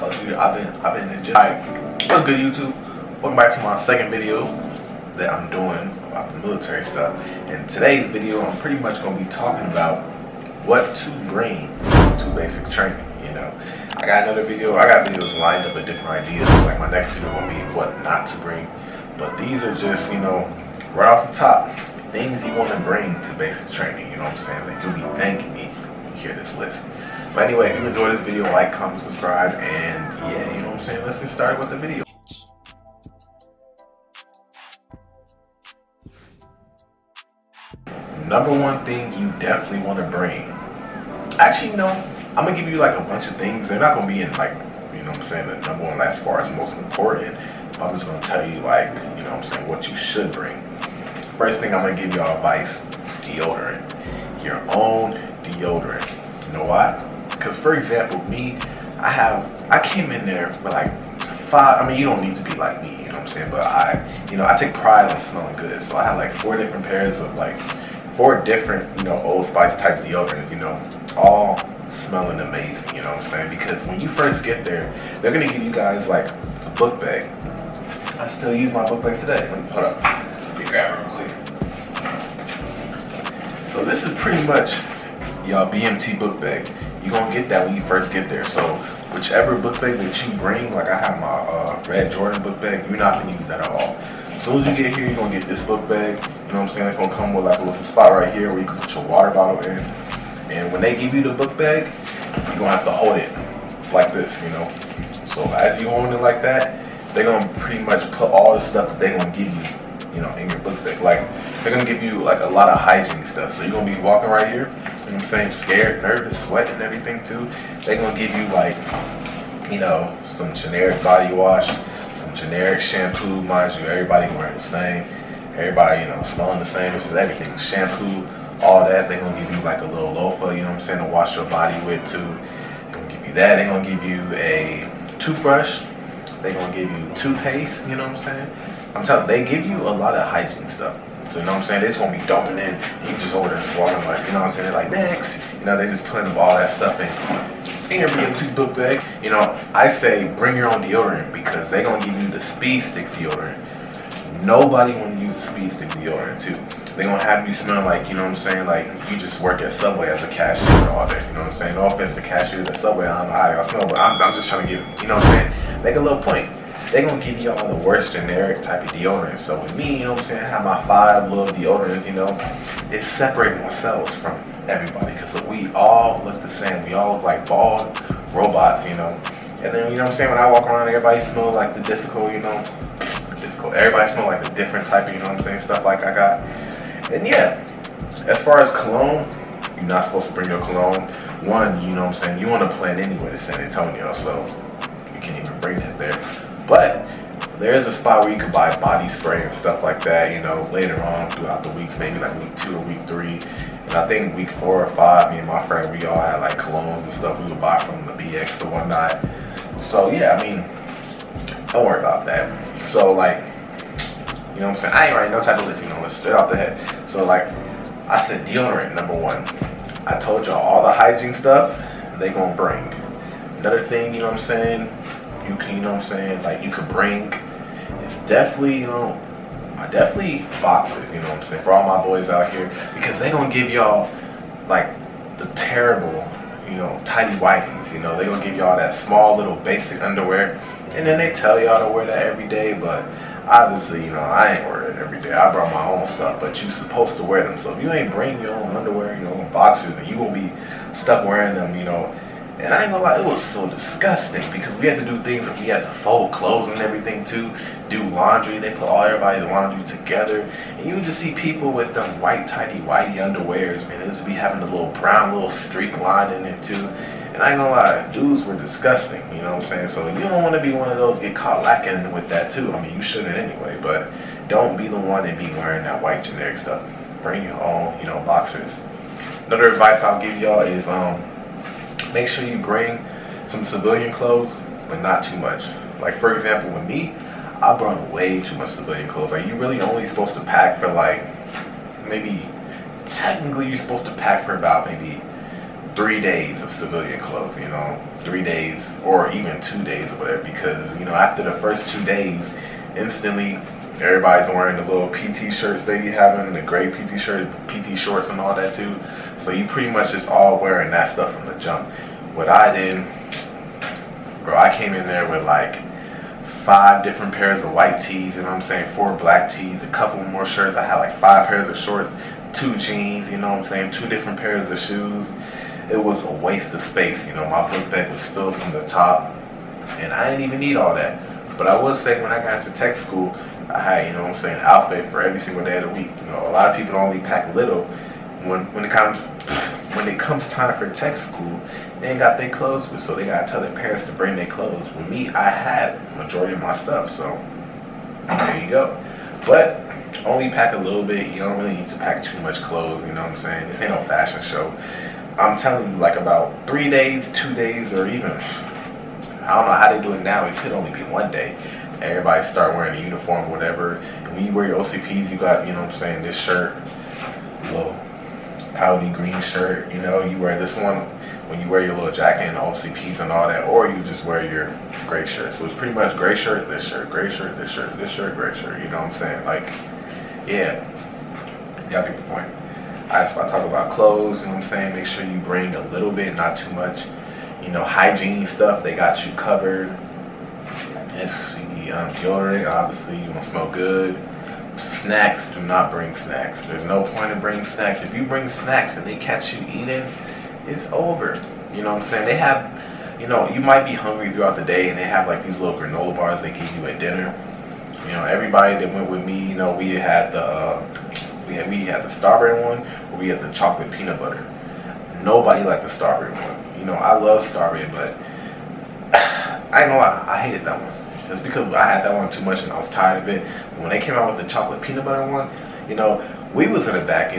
told you I've been in the gym. Alright, what's good, YouTube? Welcome back to my second video that I'm doing about the military stuff. In today's video, I'm pretty much gonna be talking about what to bring to basic training. You know, I got another video. I got videos lined up with different ideas. Like my next video gonna be what not to bring. But these are just, you know, right off the top, things you want to bring to basic training. You know what I'm saying? Like, you'll be thanking me when you hear this list. But anyway, if you enjoyed this video, like, comment, subscribe, and yeah, you know what I'm saying? Let's get started with the video. Number one thing you definitely want to bring. Actually, no, I'm gonna give you like a bunch of things. They're not gonna be in like, you know what I'm saying, the number one as far as most important. I'm just gonna tell you, like, you know what I'm saying, what you should bring. First thing I'm gonna give y'all advice: deodorant. Your own deodorant. You know why? Because for example, me, I came in there with like 5. I mean, you don't need to be like me, you know what I'm saying, but I take pride in smelling good. So I had like 4 different pairs of like 4 different, you know, Old Spice type deodorants, you know, all smelling amazing, you know what I'm saying? Because when you first get there, they're gonna give you guys like a book bag. I still use my book bag today. Hold up, let me grab it real quick. So this is pretty much y'all BMT book bag. You're gonna get that when you first get there. So whichever book bag that you bring, like I have my red Jordan book bag, you're not gonna use that at all. As soon as you get here, you're gonna get this book bag. You know what I'm saying? It's gonna come with like a little spot right here where you can put your water bottle in. And when they give you the book bag, you're gonna have to hold it like this, you know. So as you hold it like that, they're gonna pretty much put all the stuff that they're gonna give you, you know, in your book bag. Like, they're gonna give you like a lot of hygiene stuff. So you're gonna be walking right here, you know what I'm saying, scared, nervous, sweating and everything too. They're gonna give you like, you know, some generic body wash, some generic shampoo. Mind you, everybody wearing the same. Everybody, you know, smelling the same. This is everything. Shampoo, all that. They're gonna give you like a little loofah, you know what I'm saying, to wash your body with too. They're gonna give you that. They're gonna give you a toothbrush. They're gonna give you toothpaste, you know what I'm saying? I'm telling you, they give you a lot of hygiene stuff. So you know what I'm saying? They're just gonna be dumping in. You just order this water, like, you know what I'm saying? They're like, next. You know, they just putting all that stuff in your BMT book bag. You know, I say bring your own deodorant because they're gonna give you the speed stick deodorant. Nobody wanna use the speed stick deodorant too. They're gonna have you smelling like, you know what I'm saying, like you just work at Subway as a cashier all day. You know what I'm saying? No offense to cashiers at Subway, I don't know how y'all smell, but I'm just trying to give, you know what I'm saying, make a little point. They're gonna give you all the worst generic type of deodorant. So with me, you know what I'm saying, I have my 5 little deodorants, you know, it's separating ourselves from everybody because we all look the same. We all look like bald robots, you know. And then, you know what I'm saying, when I walk around, everybody smells like the difficult, you know, everybody smells like a different type of, you know what I'm saying, stuff like I got. And yeah, as far as cologne, you're not supposed to bring your cologne. One, you know what I'm saying, you want to plan anyway to San Antonio, so you can't even bring that there. But there is a spot where you can buy body spray and stuff like that, you know, later on throughout the weeks, maybe like week 2 or week 3. And I think week 4 or 5, me and my friend, we all had like colognes and stuff we would buy from the BX or whatnot. So yeah, I mean, don't worry about that. So like, you know what I'm saying, I ain't writing no type of list, you know, let's straight off the head. So like, I said deodorant, number 1. I told y'all all the hygiene stuff they gonna bring. Another thing, you know what I'm saying, you can, you know what I'm saying, like you could bring, it's definitely, you know, definitely boxers, you know what I'm saying, for all my boys out here, because they gonna give y'all like the terrible, you know, tighty whities, you know, they gonna give y'all that small little basic underwear, and then they tell y'all to wear that every day, but obviously, you know, I ain't wearing it every day. I brought my own stuff, but you supposed to wear them. So if you ain't bring your own underwear, you know, boxers, then you gonna be stuck wearing them, you know. And I ain't gonna lie, it was so disgusting because we had to do things like we had to fold clothes and everything too, do laundry. They put all everybody's laundry together, and you would just see people with them white tighty whitey underwears, man. It would just be having a little brown little streak line in it too. And I ain't gonna lie, dudes were disgusting, you know what I'm saying? So you don't want to be one of those get caught lacking with that too. I mean, you shouldn't anyway, but don't be the one that be wearing that white generic stuff. Bring your own, you know, boxers. Another advice I'll give y'all is make sure you bring some civilian clothes, but not too much. Like for example, with me, I brought way too much civilian clothes. Like you really only supposed to pack for like maybe, technically you're supposed to pack for about maybe 3 days of civilian clothes, 3 days or even 2 days or whatever, because, after the first 2 days, instantly, everybody's wearing the little PT shirts they be having, the gray PT shirt, PT shorts and all that too. So you pretty much just all wearing that stuff from the jump. What I did, bro, I came in there with like 5 different pairs of white tees, 4 black tees, a couple more shirts. I had like 5 pairs of shorts, 2 jeans, 2 different pairs of shoes. It was a waste of space, my book bag was filled from the top, and I didn't even need all that. But I will say, when I got into tech school, I had, an outfit for every single day of the week. A lot of people only pack little. When it comes time for tech school, they ain't got their clothes with, so they gotta tell their parents to bring their clothes. With me, I had majority of my stuff, so there you go. But only pack a little bit. You don't really need to pack too much clothes. This ain't no fashion show. I'm telling you, like about 3 days, 2 days, or even, I don't know how they do it now. It could only be 1 day. Everybody start wearing a uniform, whatever. And when you wear your OCPs, you got, this shirt, little powdery green shirt. You wear this one when you wear your little jacket and the OCPs and all that, or you just wear your gray shirt. So it's pretty much gray shirt, this shirt, gray shirt, this shirt, this shirt, gray shirt. Like, yeah, y'all get the point. I talk about clothes, make sure you bring a little bit, not too much. Hygiene stuff, they got you covered. Deodorant, obviously, you want to smell good. Snacks, do not bring snacks. There's no point in bringing snacks. If you bring snacks and they catch you eating, it's over. They have, you might be hungry throughout the day, and they have like these little granola bars they give you at dinner. Everybody that went with me, we had the strawberry one, or we had the chocolate peanut butter. Nobody liked the strawberry one. I love strawberry, but I ain't gonna lie, I hated that one. It's because I had that one too much and I was tired of it. When they came out with the chocolate peanut butter one, we was in the back,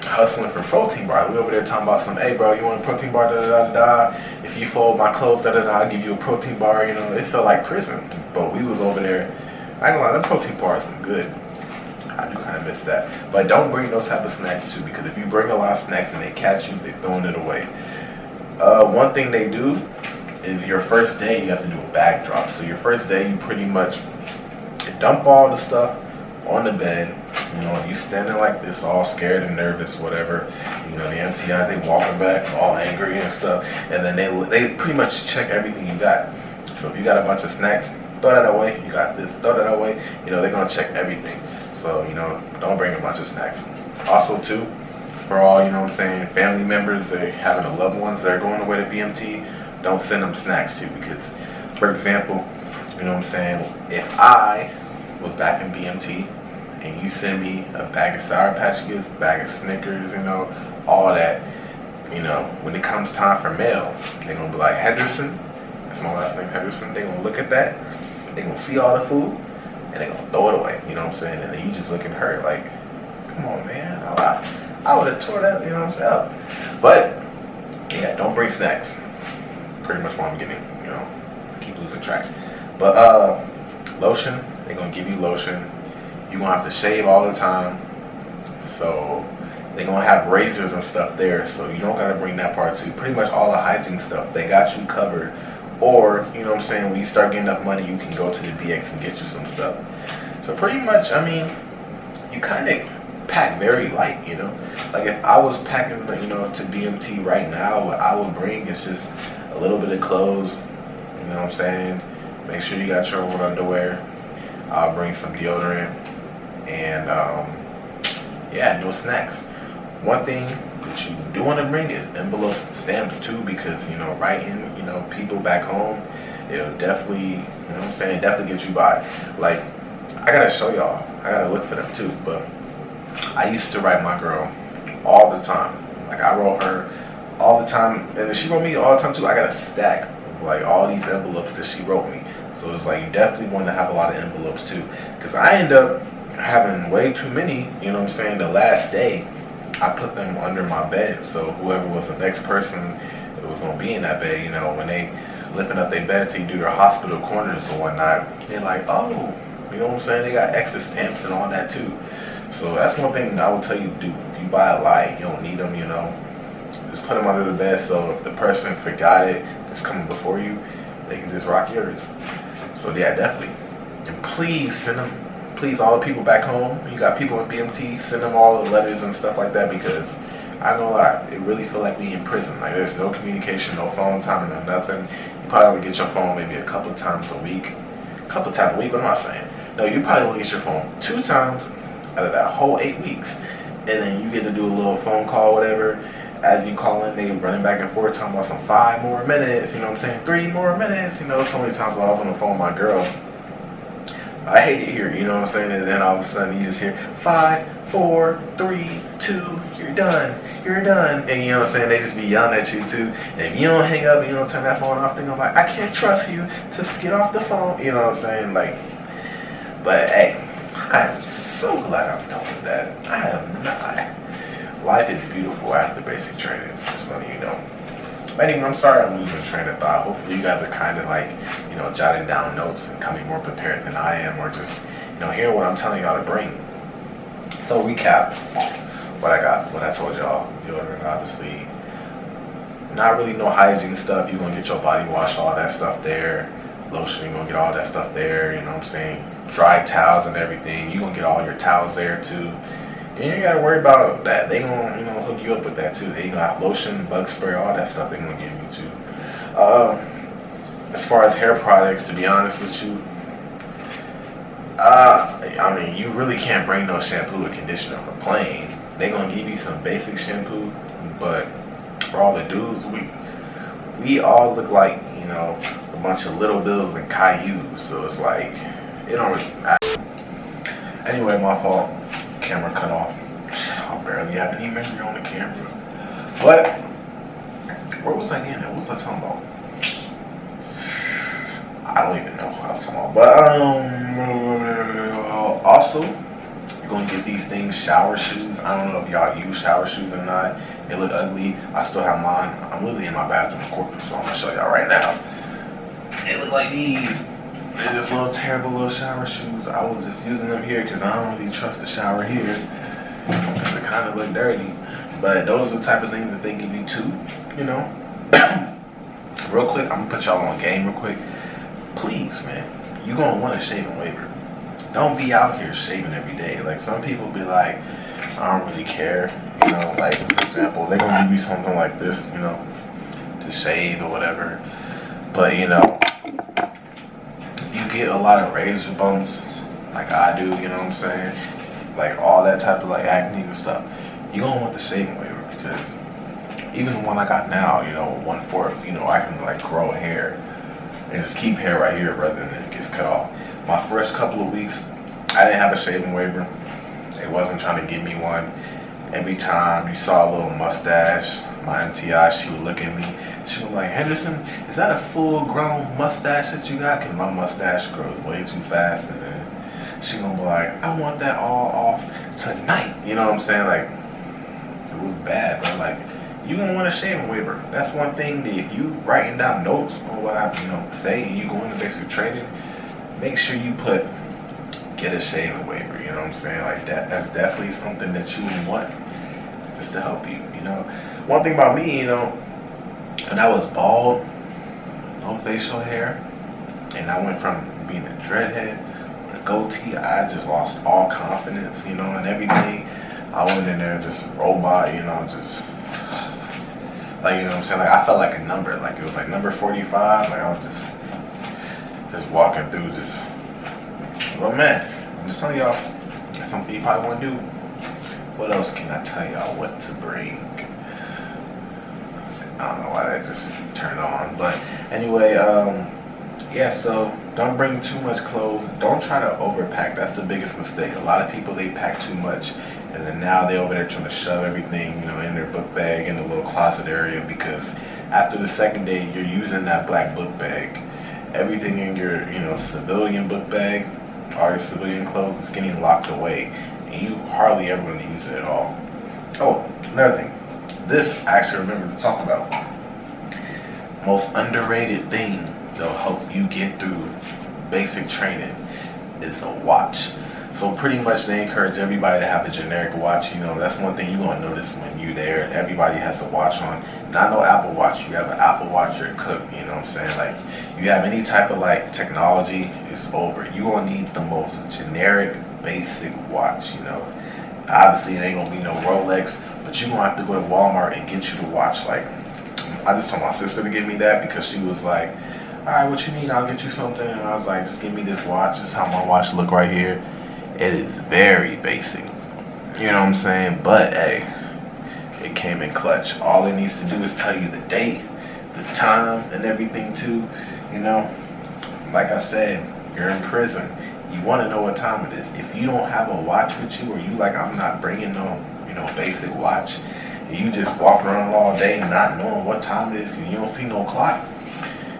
hustling for protein bar. We over there talking about some, hey bro, you want a protein bar, da da da da. If you fold my clothes, da da da, I'll give you a protein bar. It felt like prison. But we was over there. I ain't gonna lie, them protein bars were good. I do kind of miss that. But don't bring no type of snacks too, because if you bring a lot of snacks and they catch you, they're throwing it away. One thing they do is your first day you have to do a bag drop. So your first day you pretty much dump all the stuff on the bed. You standing like this, all scared and nervous, whatever. The MTIs, they walking back all angry and stuff, and then they pretty much check everything you got. So if you got a bunch of snacks, throw that away. You got this, throw that away. They're gonna check everything. So don't bring a bunch of snacks. Also too, for all family members that are having a loved ones that are going away to BMT, don't send them snacks too, because, for example, if I was back in BMT and you send me a bag of Sour Patch Kids, a bag of Snickers, all that, when it comes time for mail, they're gonna be like, Henderson, that's my last name, Henderson. They're gonna look at that, they're gonna see all the food, and they're gonna throw it away. And then you just looking hurt like, come on, man, I would have tore that, up. But yeah, don't bring snacks. Pretty much what I'm getting, keep losing track. But lotion, they're gonna give you lotion. You're gonna have to shave all the time. So they're gonna have razors and stuff there, so you don't gotta bring that part too. Pretty much all the hygiene stuff, they got you covered. Or, when you start getting enough money, you can go to the BX and get you some stuff. So pretty much, you kind of pack very light, Like if I was packing, to BMT right now, what I would bring is just a little bit of clothes, Make sure you got your own underwear. I'll bring some deodorant, and no snacks. One thing that you do want to bring is envelope stamps too, because writing, people back home, it'll definitely, definitely get you by. Like, I gotta show y'all, I gotta look for them too, but I used to write my girl all the time. Like, I wrote her all the time, and she wrote me all the time too. I got a stack of like all these envelopes that she wrote me. So it's like, you definitely want to have a lot of envelopes too, because I end up having way too many. The last day I put them under my bed, so whoever was the next person that was gonna be in that bed, when they lifting up their bed to do their hospital corners or whatnot, they're like, oh, they got extra stamps and all that too. So that's one thing I would tell you to do. If you buy a lot, you don't need them, Just put them under the bed, so if the person forgot it that's coming before you, they can just rock yours. So yeah, definitely. And please send them, please, all the people back home, you got people in BMT, send them all the letters and stuff like that, because I know a lot. It really feel like we in prison. Like, there's no communication, no phone time, no nothing. You probably only get your phone maybe a couple times a week. What am I saying? No, you probably only get your phone 2 times out of that whole 8 weeks. And then you get to do a little phone call, whatever. As you call in, they running back and forth talking about some 5 more minutes, you know what I'm saying? 3 more minutes, you know. So many times when I was on the phone with my girl, I hate it here, you know what I'm saying? And then all of a sudden you just hear 5, 4, 3, 2, you're done. And you know what I'm saying? They just be yelling at you too. And if you don't hang up and you don't turn that phone off, they're like, I can't trust you to get off the phone. You know what I'm saying? Like, but hey, I am so glad I'm done with that. I am not. Life is beautiful after basic training, just letting you know. But anyway, I'm sorry I'm losing train of thought. Hopefully you guys are kind of like, you know, jotting down notes and coming more prepared than I am, or just, you know, hearing what I'm telling y'all to bring. So recap what I told y'all. Deodorant, obviously. Not really no hygiene stuff. You're going to get your body wash, all that stuff there. Lotion, you're going to get all that stuff there, you know what I'm saying? Dry towels and everything. You're going to get all your towels there too. You ain't got to worry about that. They gonna, you know, hook you up with that too. They gonna have lotion, bug spray, all that stuff they gonna give you too. As far as hair products, to be honest with you, I mean, you really can't bring no shampoo or conditioner on the plane. They gonna give you some basic shampoo, but for all the dudes, we all look like, you know, a bunch of Little Bills and Cailloux. So it's like, it don't really matter. Anyway, my fault. Camera cut off. I barely have any memory on the camera. But where was I getting at? What was I talking about? I don't even know what I was talking about. But also, you're gonna get these things, shower shoes. I don't know if y'all use shower shoes or not. They look ugly. I still have mine. I'm literally in my bathroom recording, so I'm gonna show y'all right now. They look like these. They're just little terrible little shower shoes. I was just using them here because I don't really trust the shower here, because they kind of look dirty. But those are the type of things that they give you too, you know. Real quick, I'm gonna put y'all on game real quick. Please, man, you gonna want a shaving waiver. Don't be out here shaving every day. Like, some people be like, I don't really care, you know. Like, for example, they're gonna give you something like this, you know, to shave or whatever. But you know, you get a lot of razor bumps, like I do, you know what I'm saying? Like all that type of like acne and stuff. You're gonna want the shaving waiver, because even the one I got now, you know, 1/4, you know, I can like grow hair and just keep hair right here rather than it gets cut off. My first couple of weeks, I didn't have a shaving waiver. They wasn't trying to give me one. Every time you saw a little mustache, my MTI, she would look at me. She was like, Henderson, is that a full-grown mustache that you got? Because my mustache grows way too fast. And then she gonna be like, I want that all off tonight. You know what I'm saying? Like, it was bad, but like, you gonna want a shaving waiver. That's one thing that if you writing down notes on what I, you know, say, and you go into basic training, make sure you put, get a shaving waiver. You know what I'm saying? Like that. That's definitely something that you would want, just to help you, you know. One thing about me, you know, when I was bald, no facial hair, and I went from being a dreadhead with a goatee, I just lost all confidence, you know, and everything. I went in there just robot, you know, just like, you know what I'm saying? Like, I felt like a number, like it was like number 45. Like, I was just walking through, just, well, man, I'm just telling y'all, that's something you probably want to do. What else can I tell y'all what to bring? I don't know why that just turned on, but anyway, yeah, so don't bring too much clothes. Don't try to overpack. That's the biggest mistake. A lot of people, they pack too much, and then now they're over there trying to shove everything, you know, in their book bag in the little closet area, because after the second day, you're using that black book bag. Everything in your, you know, civilian book bag, all your civilian clothes, is getting locked away, and you hardly ever going to use it at all. Oh, another thing. This I actually remember to talk about. Most underrated thing that'll help you get through basic training is a watch. So pretty much they encourage everybody to have a generic watch. You know, that's one thing you're gonna notice when you're there. Everybody has a watch on. Not no Apple Watch. You have an Apple Watch, you're cooked. You know what I'm saying? Like, you have any type of like technology, it's over. You gonna need the most generic, basic watch. You know, obviously it ain't gonna be no Rolex, but you gonna have to go to Walmart and get you the watch. Like, I just told my sister to give me that because she was like, all right, what you need? I'll get you something. And I was like, just give me this watch. This is how my watch look right here. It is very basic. You know what I'm saying? But hey, it came in clutch. All it needs to do is tell you the date, the time, and everything too. You know, like I said, you're in prison. You want to know what time it is. If you don't have a watch with you, or you like, I'm not bringing no, you know, basic watch, and you just walk around all day not knowing what time it is because you don't see no clock,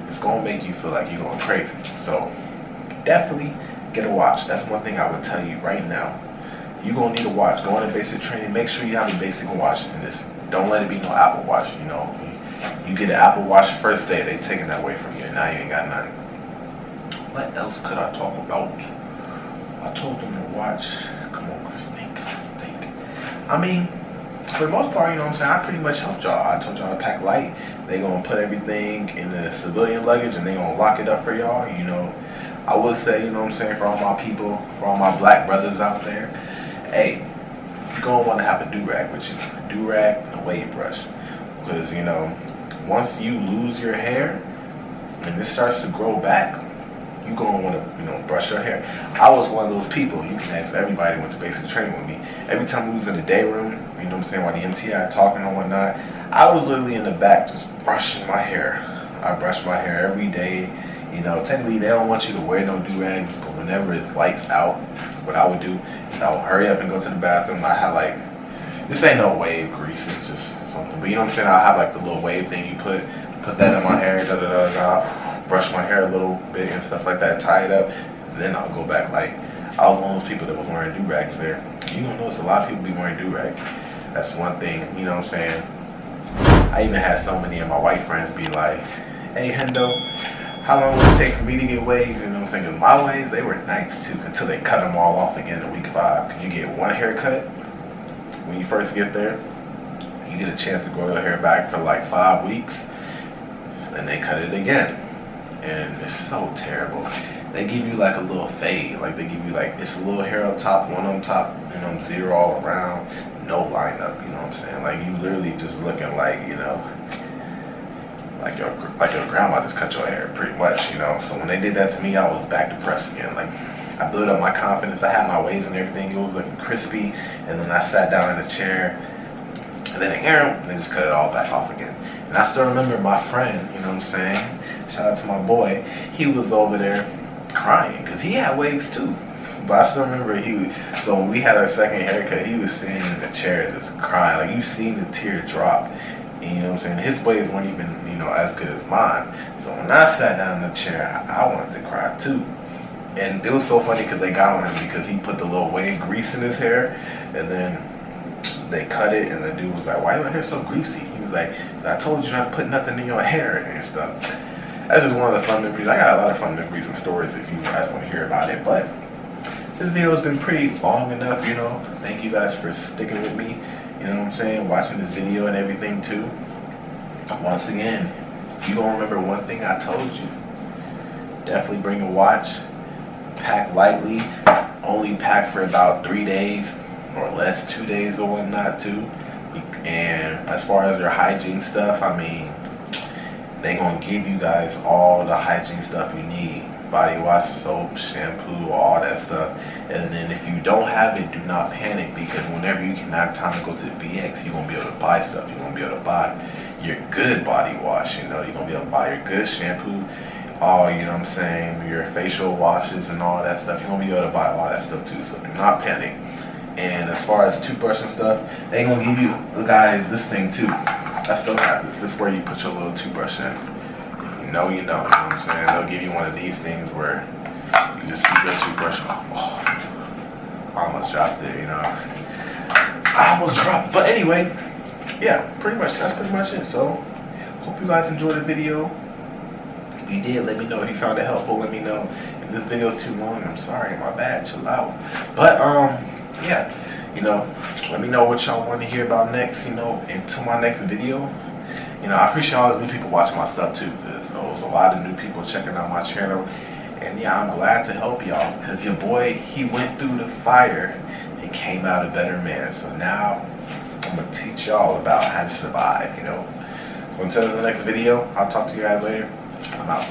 it's gonna make you feel like you're going crazy. So definitely get a watch. That's one thing I would tell you right now. You're gonna need a watch. Go into basic training. Make sure you have a basic watch in this. Don't let it be no Apple Watch. You know, you get an Apple Watch first day, they taking that away from you, and now you ain't got nothing. What else could I talk about? I told them to watch. Come on, Chris, think. I mean, for the most part, you know what I'm saying, I pretty much helped y'all. I told y'all to pack light. They gonna put everything in the civilian luggage and they gonna lock it up for y'all. You know, I would say, you know what I'm saying, for all my people, for all my black brothers out there, hey, you're gonna wanna have a do-rag with you. A do-rag and a wave brush. Because, you know, once you lose your hair and it starts to grow back, you're going to want to, you know, brush your hair. I was one of those people. You can ask everybody who went to basic training with me. Every time we was in the day room, you know what I'm saying, while the MTI talking and whatnot, I was literally in the back just brushing my hair. I brush my hair every day. You know, technically they don't want you to wear no do-rags, but whenever it's lights out, what I would do is I would hurry up and go to the bathroom. I had like, this ain't no wave grease, it's just something. But you know what I'm saying, I have like the little wave thing you put that in my hair, brush my hair a little bit and stuff like that, tie it up, and then I'll go back. Like, I was one of those people that was wearing do-rags there. You don't notice a lot of people be wearing do-rags. That's one thing, you know what I'm saying. I even had so many of my white friends be like, hey Hendo, how long would it take for me to get waves? You know what I'm saying, 'cause my waves, they were nice too, until they cut them all off again in week 5. Because you get one haircut when you first get there, you get a chance to grow your hair back for like 5 weeks, then they cut it again. And it's so terrible. They give you like a little fade, like they give you like, it's a little hair up top, one on top, you know, 0 all around, no lineup, you know what I'm saying? Like, you literally just looking like, you know, like your grandma just cut your hair, pretty much, you know? So when they did that to me, I was back depressed again. Like, I built up my confidence, I had my waves and everything, it was looking crispy, and then I sat down in a chair, and then they just cut it all back off again. And I still remember my friend, you know what I'm saying? Shout out to my boy. He was over there crying because he had waves too. But I still remember so when we had our second haircut, he was sitting in the chair just crying. Like, you seen the tear drop. And, you know what I'm saying? His waves weren't even, you know, as good as mine. So when I sat down in the chair, I wanted to cry too. And it was so funny because they got on him because he put the little wave grease in his hair, and then they cut it, and the dude was like, why your hair so greasy? He was like, I told you not to put nothing in your hair and stuff. That's just one of the fun memories. I got a lot of fun memories and stories if you guys want to hear about it. But this video has been pretty long enough, you know. Thank you guys for sticking with me, you know what I'm saying, watching this video and everything too. Once again, if you don't remember one thing I told you, definitely bring a watch, pack lightly, only pack for about 3 days or less, 2 days or whatnot too. And as far as your hygiene stuff, I mean, they gonna give you guys all the hygiene stuff you need. Body wash, soap, shampoo, all that stuff. And then if you don't have it, do not panic, because whenever you can have time to go to the BX, you're gonna be able to buy stuff. You're gonna be able to buy your good body wash, you know, you're gonna be able to buy your good shampoo, all, you know what I'm saying, your facial washes and all that stuff. You're gonna be able to buy all that stuff too, so do not panic. And as far as toothbrush and stuff, they gonna give you, guys, this thing too. I still have this. This is where you put your little toothbrush in. If you know, you know what I'm saying? They'll give you one of these things where you just keep your toothbrush on. Oh, I almost dropped it, you know. I almost dropped. But anyway, yeah, pretty much, that's pretty much it. So, hope you guys enjoyed the video. If If you did, let me know. If you found it helpful, let me know. If this video is too long, I'm sorry, my bad, chill out. But yeah, let me know what y'all want to hear about next, until my next video. I appreciate all the new people watching my stuff too, because there's a lot of new people checking out my channel. And yeah, I'm glad to help y'all, because your boy, he went through the fire and came out a better man. So now I'm gonna teach y'all about how to survive, So until the next video, I'll talk to you guys later. I'm out.